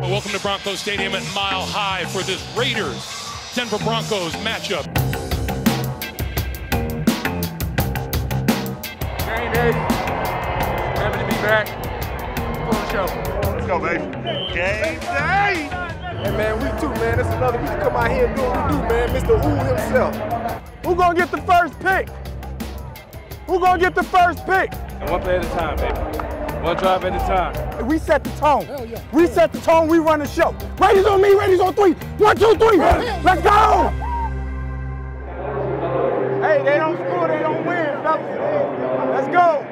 Welcome to Broncos Stadium at Mile High for this Raiders Denver Broncos matchup. Game day. Happy to be back. For the show. Let's go, baby. Game day! Hey, man, week 2, man. It's another week to come out here and do what we do, man. Mr. Ooh himself. Who gonna get the first pick? Who gonna get the first pick? And one play at a time, baby. One drive at a time. We set the tone. Yeah. We set the tone, we run the show. Raiders on me, Raiders on 3. 1, 2, 3. Let's go! Hey, they don't score, they don't win, fellas. Let's go!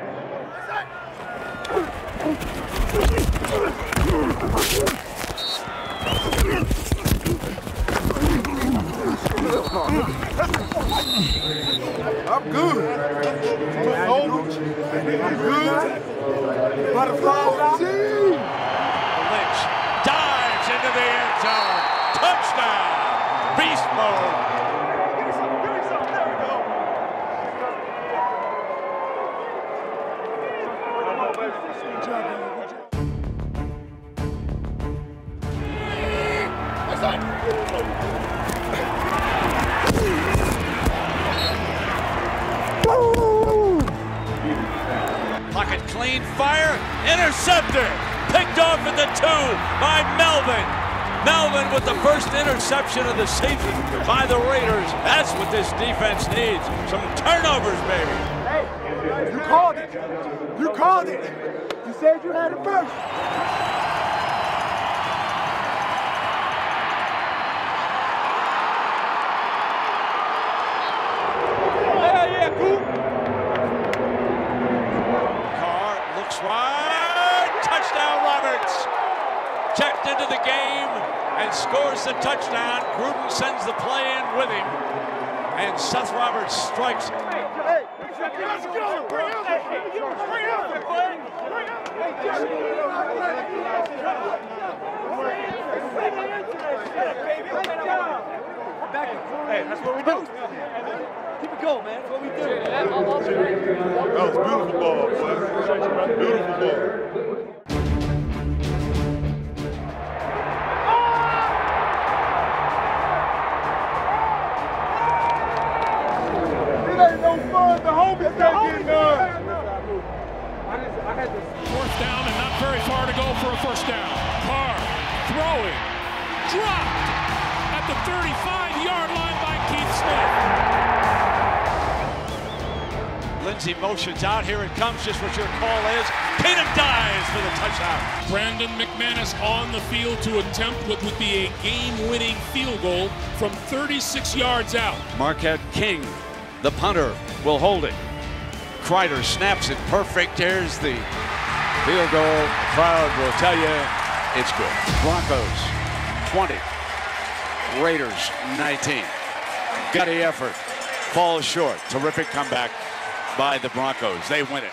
I'm good. I'm good. Butterflies out. Lynch dives into the end zone. Touchdown. Beast mode. Pocket clean, fire, intercepted. Picked off at the 2 by Melvin. Melvin with the first interception of the season by the Raiders. That's what this defense needs. Some turnovers, baby. Hey, you called it. You called it. You said you had it first. Touchdown, Roberts. Checked into the game and scores the touchdown. Gruden sends the play in with him. And Seth Roberts strikes. Hey, let's go. Bring up. Hey, that's what we do. Keep it going, man. That's what we do. That was beautiful ball, boy. Beautiful ball. It ain't no fun. The homies can't get none. I had this. 4th down and not very far to go for a first down. Carr throwing, dropped at the 35-yard line by Keith Smith. Lindsey motions out. Here it comes, just what your call is. Keenum dives for the touchdown. Brandon McManus on the field to attempt what would be a game-winning field goal from 36 yards out. Marquette King, the punter, will hold it. Kreider snaps it perfect. There's the field goal. The crowd will tell you it's good. Broncos 20, Raiders 19. Gutty effort, falls short. Terrific comeback by the Broncos. They win it.